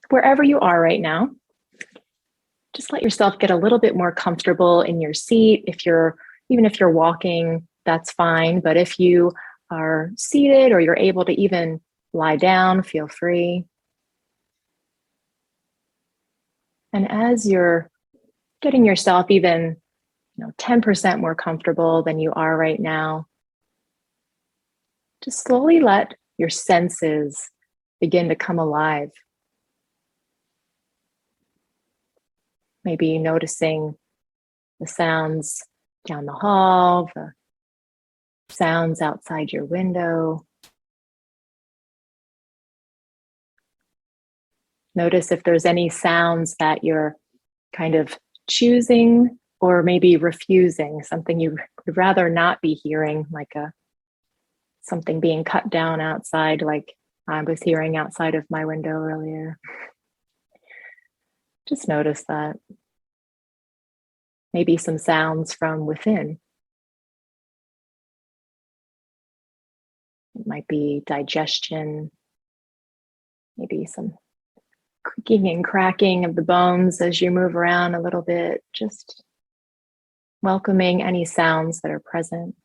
Wherever you are right now, just let yourself get a little bit more comfortable in your seat. Even if you're walking, that's fine. But if you are seated or you're able to even lie down, feel free. And as you're getting yourself even 10% more comfortable than you are right now, just slowly let your senses begin to come alive. Maybe noticing the sounds down the hall, the sounds outside your window. Notice if there's any sounds that you're kind of choosing or maybe refusing, something you would rather not be hearing, like something being cut down outside, like I was hearing outside of my window earlier. Just notice that. Maybe some sounds from within. It might be digestion, maybe some creaking and cracking of the bones as you move around a little bit, just welcoming any sounds that are present.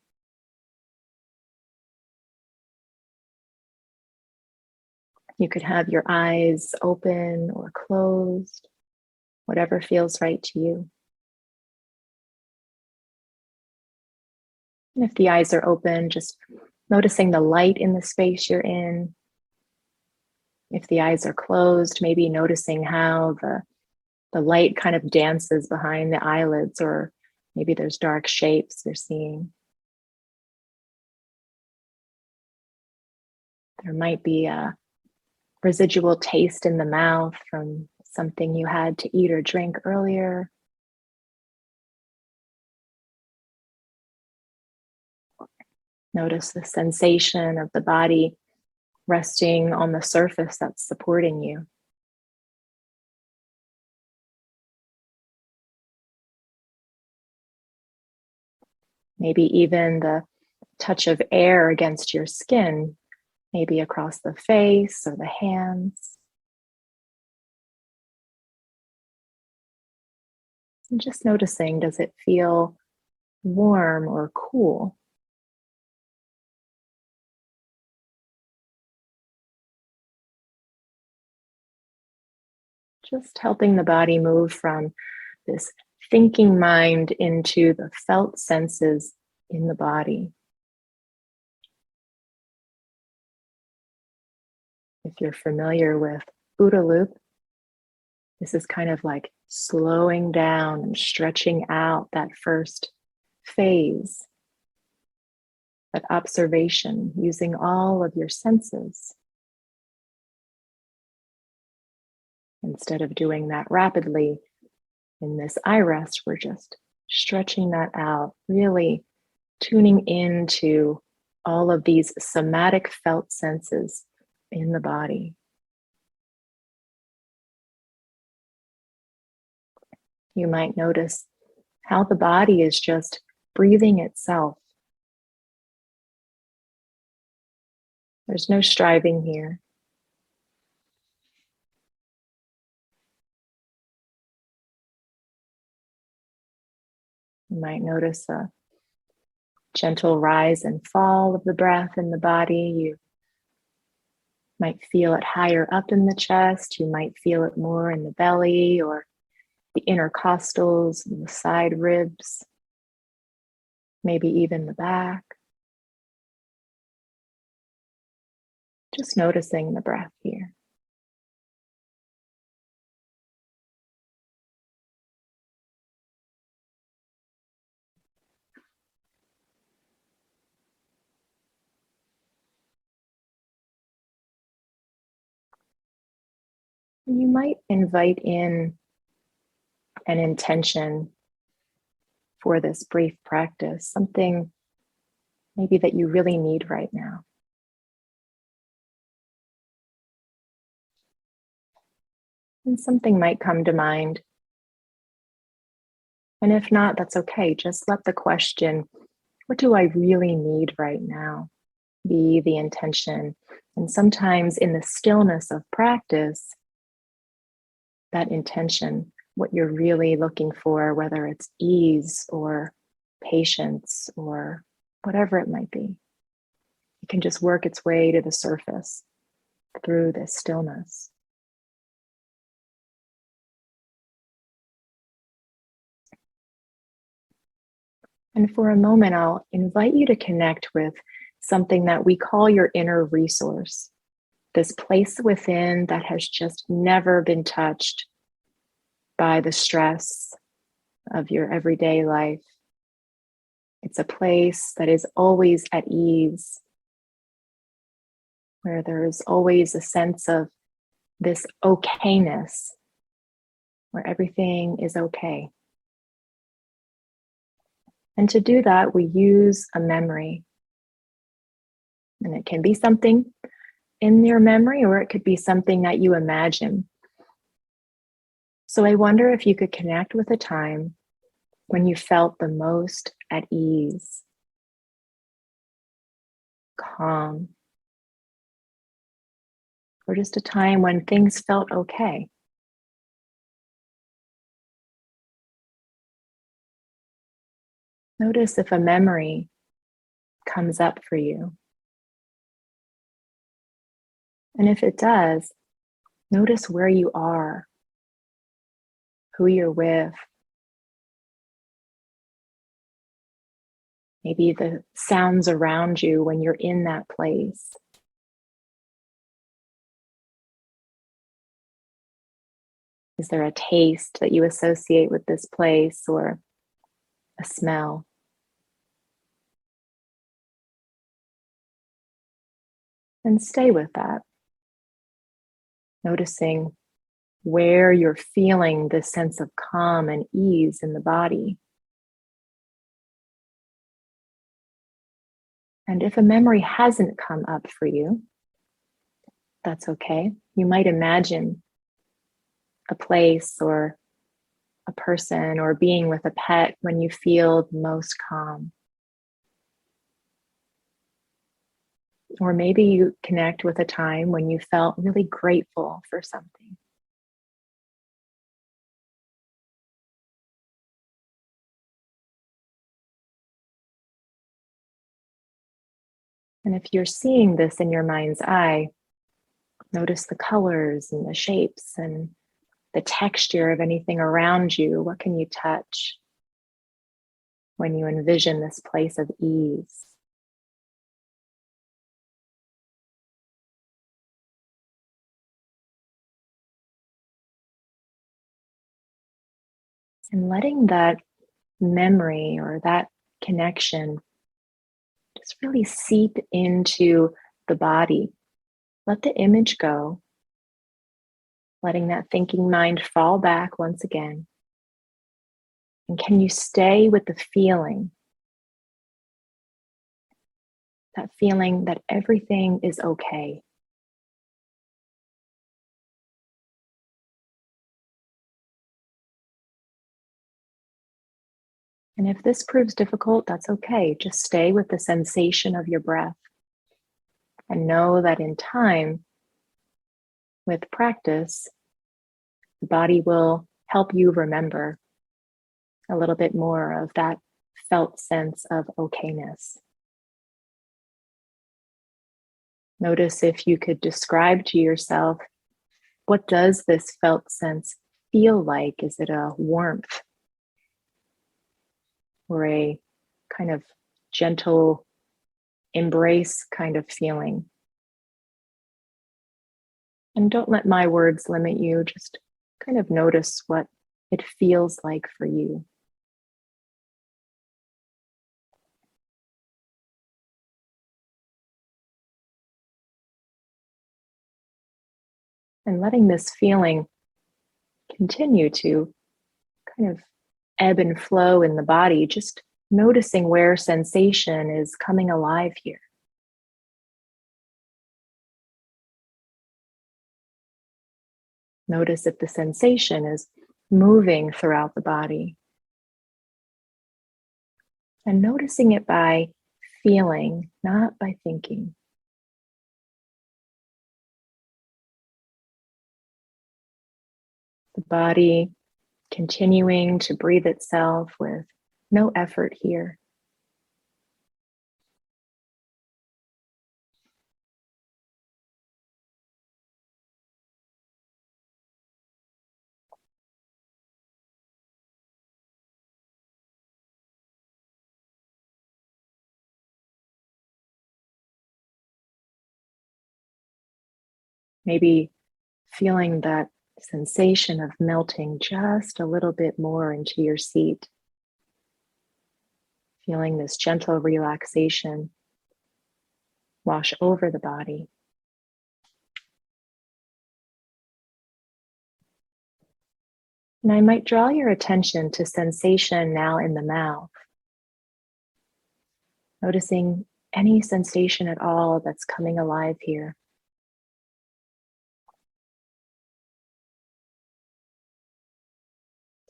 You could have your eyes open or closed, whatever feels right to you. And if the eyes are open, just noticing the light in the space you're in. If the eyes are closed, maybe noticing how the light kind of dances behind the eyelids, or maybe there's dark shapes you're seeing. There might be a residual taste in the mouth from something you had to eat or drink earlier. Notice the sensation of the body resting on the surface that's supporting you. Maybe even the touch of air against your skin, maybe across the face or the hands. And just noticing, does it feel warm or cool? Just helping the body move from this thinking mind into the felt senses in the body. If you're familiar with OODA loop, this is kind of like slowing down and stretching out that first phase, that observation, using all of your senses. Instead of doing that rapidly, in this iRest, we're just stretching that out, really tuning into all of these somatic felt senses in the body. You might notice how the body is just breathing itself. There's no striving here. You might notice a gentle rise and fall of the breath in the body. You might feel it higher up in the chest. You might feel it more in the belly or the intercostals and the side ribs, maybe even the back. Just noticing the breath here. And you might invite in an intention for this brief practice, something maybe that you really need right now. And something might come to mind. And if not, that's okay. Just let the question, what do I really need right now, be the intention. And sometimes in the stillness of practice, that intention, what you're really looking for, whether it's ease or patience or whatever it might be. It can just work its way to the surface through this stillness. And for a moment, I'll invite you to connect with something that we call your inner resource, this place within that has just never been touched by the stress of your everyday life. It's a place that is always at ease, where there is always a sense of this okayness, where everything is okay. And to do that, we use a memory. And it can be something in your memory, or it could be something that you imagine. So I wonder if you could connect with a time when you felt the most at ease, calm, or just a time when things felt okay. Notice if a memory comes up for you. And if it does, notice where you are, who you're with, maybe the sounds around you when you're in that place. Is there a taste that you associate with this place or a smell? And stay with that, noticing where you're feeling this sense of calm and ease in the body. And if a memory hasn't come up for you, that's okay. You might imagine a place or a person or being with a pet when you feel most calm. Or maybe you connect with a time when you felt really grateful for something. And if you're seeing this in your mind's eye, notice the colors and the shapes and the texture of anything around you. What can you touch when you envision this place of ease? And letting that memory or that connection just really seep into the body. Let the image go, letting that thinking mind fall back once again. And can you stay with the feeling? That feeling that everything is okay. And if this proves difficult, that's okay. Just stay with the sensation of your breath and know that in time, with practice, the body will help you remember a little bit more of that felt sense of okayness. Notice if you could describe to yourself, what does this felt sense feel like? Is it a warmth or a kind of gentle embrace kind of feeling? And don't let my words limit you. Just kind of notice what it feels like for you. And letting this feeling continue to kind of ebb and flow in the body, just noticing where sensation is coming alive here. Notice if the sensation is moving throughout the body. And noticing it by feeling, not by thinking. The body continuing to breathe itself with no effort here. Maybe feeling that sensation of melting just a little bit more into your seat. Feeling this gentle relaxation wash over the body. And I might draw your attention to sensation now in the mouth. Noticing any sensation at all that's coming alive here.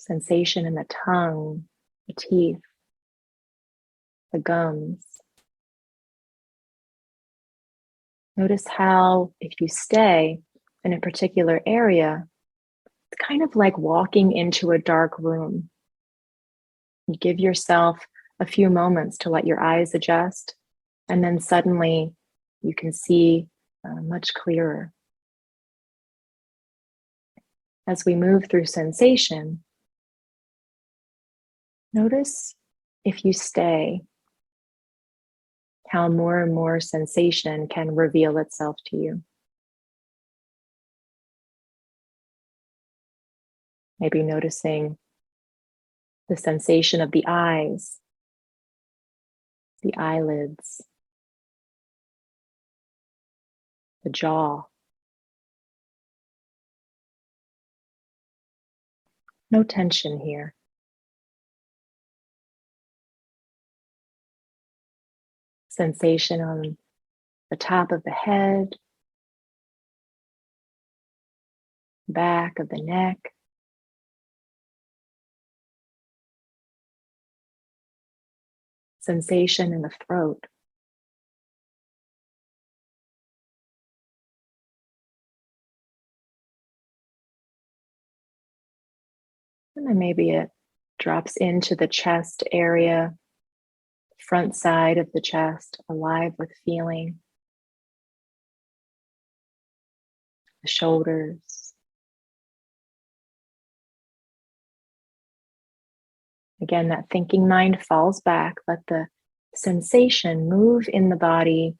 Sensation in the tongue, the teeth, the gums. Notice how, if you stay in a particular area, it's kind of like walking into a dark room. You give yourself a few moments to let your eyes adjust, and then suddenly you can see much clearer. As we move through sensation, notice if you stay, how more and more sensation can reveal itself to you. Maybe noticing the sensation of the eyes, the eyelids, the jaw. No tension here. Sensation on the top of the head, back of the neck. Sensation in the throat. And then maybe it drops into the chest area, front side of the chest, alive with feeling. The shoulders. Again, that thinking mind falls back. Let the sensation move in the body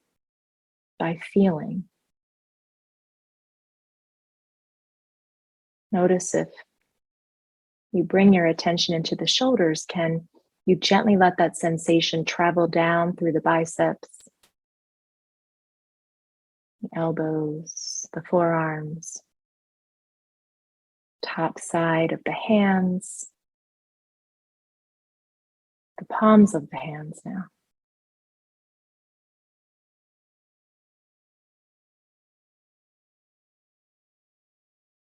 by feeling. Notice if you bring your attention into the shoulders, can you gently let that sensation travel down through the biceps, the elbows, the forearms, top side of the hands, the palms of the hands now.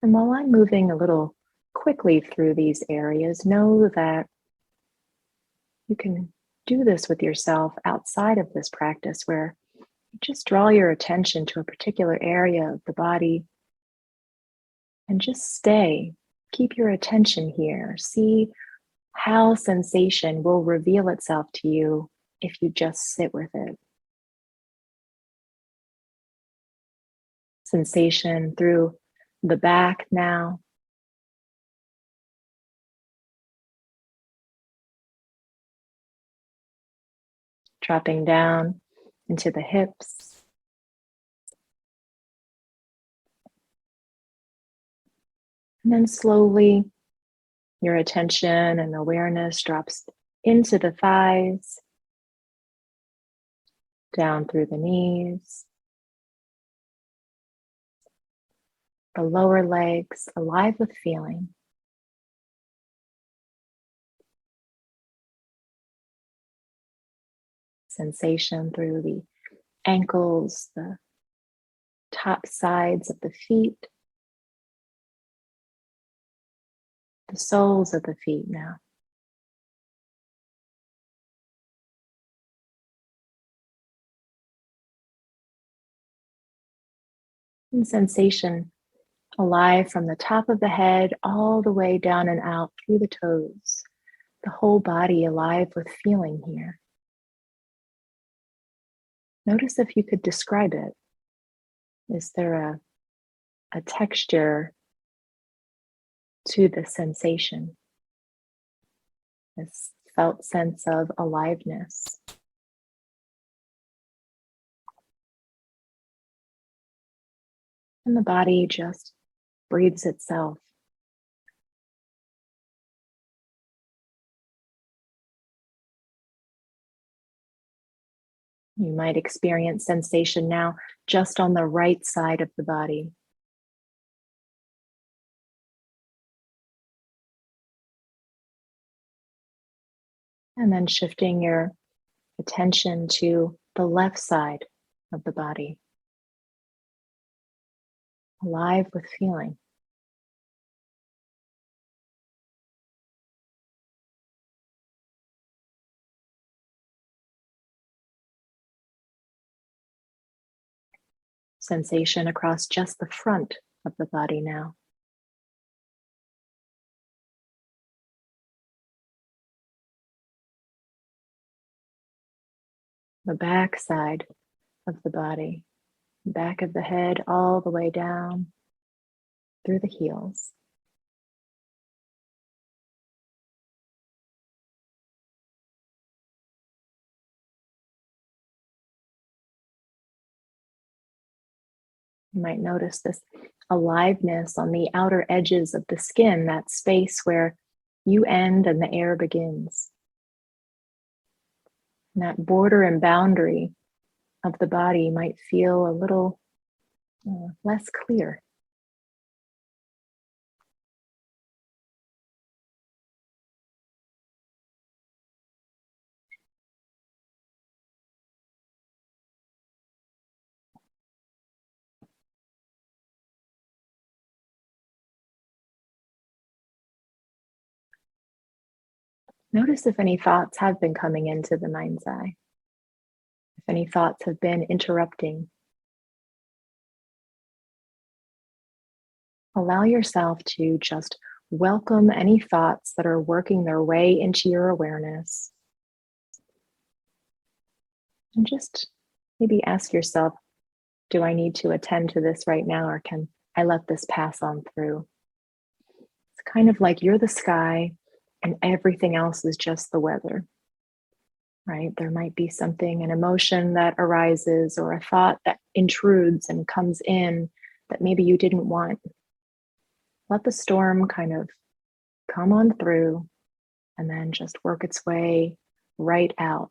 And while I'm moving a little quickly through these areas, know that you can do this with yourself outside of this practice, where you just draw your attention to a particular area of the body and just stay. Keep your attention here. See how sensation will reveal itself to you if you just sit with it. Sensation through the back now. Dropping down into the hips. And then slowly your attention and awareness drops into the thighs, down through the knees, the lower legs, alive with feeling. Sensation through the ankles, the top sides of the feet, the soles of the feet now. And sensation alive from the top of the head all the way down and out through the toes. The whole body alive with feeling here. Notice if you could describe it. Is there a texture to the sensation? This felt sense of aliveness. And the body just breathes itself. You might experience sensation now just on the right side of the body. And then shifting your attention to the left side of the body, alive with feeling. Sensation across just the front of the body now. The back side of the body, back of the head all the way down through the heels. You might notice this aliveness on the outer edges of the skin, that space where you end and the air begins. And that border and boundary of the body might feel a little less clear. Notice if any thoughts have been coming into the mind's eye, if any thoughts have been interrupting. Allow yourself to just welcome any thoughts that are working their way into your awareness. And just maybe ask yourself, do I need to attend to this right now, or can I let this pass on through? It's kind of like you're the sky and everything else is just the weather, right? There might be something, an emotion that arises or a thought that intrudes and comes in that maybe you didn't want. Let the storm kind of come on through and then just work its way right out.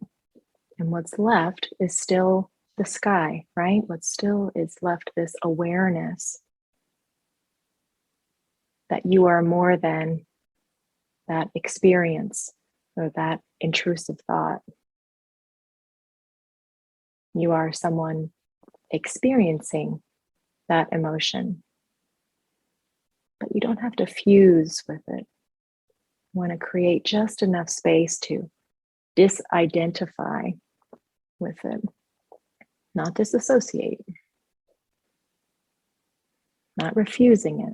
And what's left is still the sky, right? What still is left, this awareness that you are more than that experience or that intrusive thought. You are someone experiencing that emotion, but you don't have to fuse with it. You want to create just enough space to disidentify with it, not disassociate, not refusing it,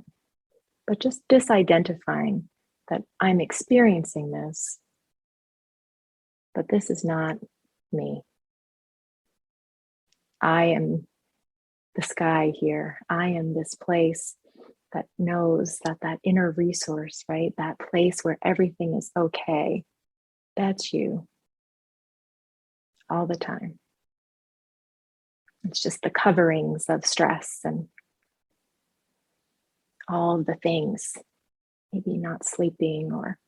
but just disidentifying that I'm experiencing this, but this is not me. I am the sky here. I am this place that knows that inner resource, right? That place where everything is okay. That's you all the time. It's just the coverings of stress and all of the things, maybe not sleeping or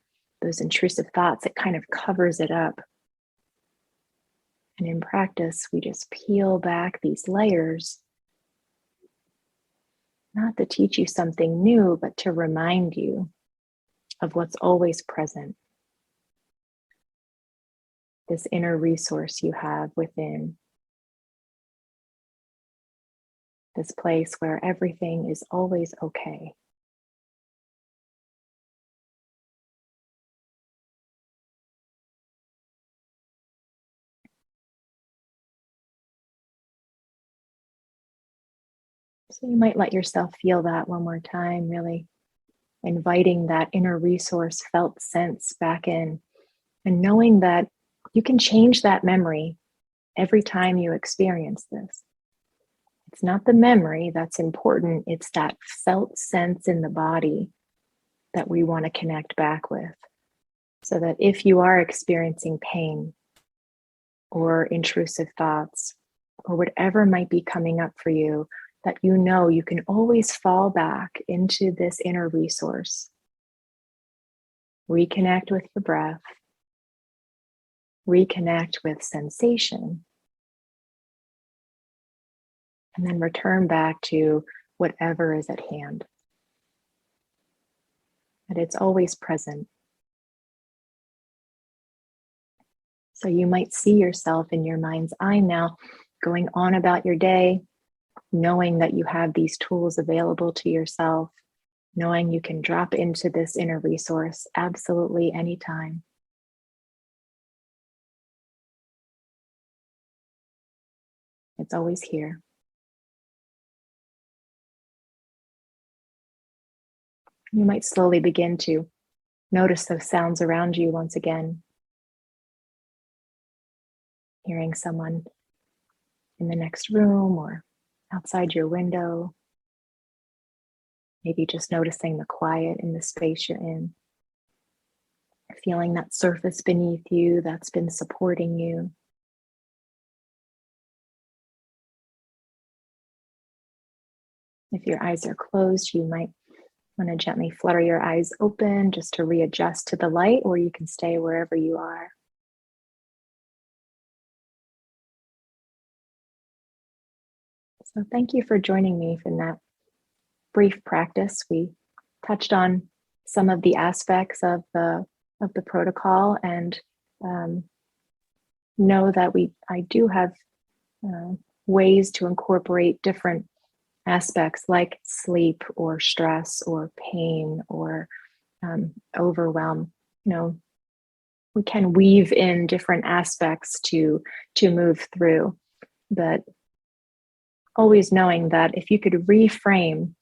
those intrusive thoughts, it kind of covers it up. And in practice, we just peel back these layers, not to teach you something new, but to remind you of what's always present. This inner resource you have within. This place where everything is always okay. So you might let yourself feel that one more time, really inviting that inner resource felt sense back in, and knowing that you can change that memory every time you experience this. It's not the memory that's important, it's that felt sense in the body that we want to connect back with. So that if you are experiencing pain or intrusive thoughts or whatever might be coming up for you, that you know you can always fall back into this inner resource. Reconnect with your breath, reconnect with sensation, and then return back to whatever is at hand. And it's always present. So you might see yourself in your mind's eye now, going on about your day, knowing that you have these tools available to yourself, knowing you can drop into this inner resource absolutely anytime. It's always here. You might slowly begin to notice those sounds around you once again. Hearing someone in the next room or outside your window. Maybe just noticing the quiet in the space you're in. Feeling that surface beneath you that's been supporting you. If your eyes are closed, you might want to gently flutter your eyes open just to readjust to the light, or you can stay wherever you are. So thank you for joining me in that brief practice. We touched on some of the aspects of the protocol, and know that I do have ways to incorporate different aspects like sleep or stress or pain or overwhelm. We can weave in different aspects to move through, but always knowing that if you could reframe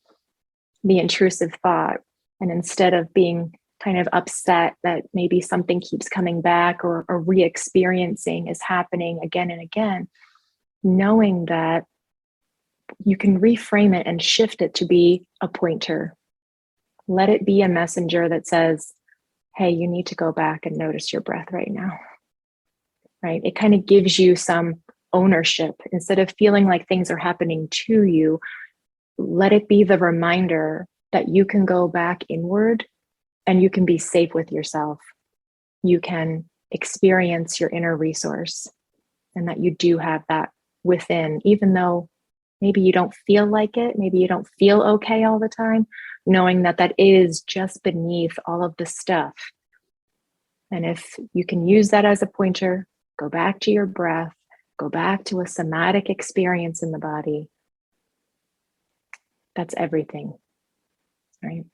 the intrusive thought, and instead of being kind of upset that maybe something keeps coming back or re-experiencing is happening again and again, knowing that you can reframe it and shift it to be a pointer. Let it be a messenger that says, hey, you need to go back and notice your breath right now, right? It kind of gives you some ownership. Instead of feeling like things are happening to you, let it be the reminder that you can go back inward and you can be safe with yourself. You can experience your inner resource, and that you do have that within, even though maybe you don't feel like it, maybe you don't feel okay all the time, knowing that that is just beneath all of the stuff. And if you can use that as a pointer, go back to your breath, go back to a somatic experience in the body. That's everything, right?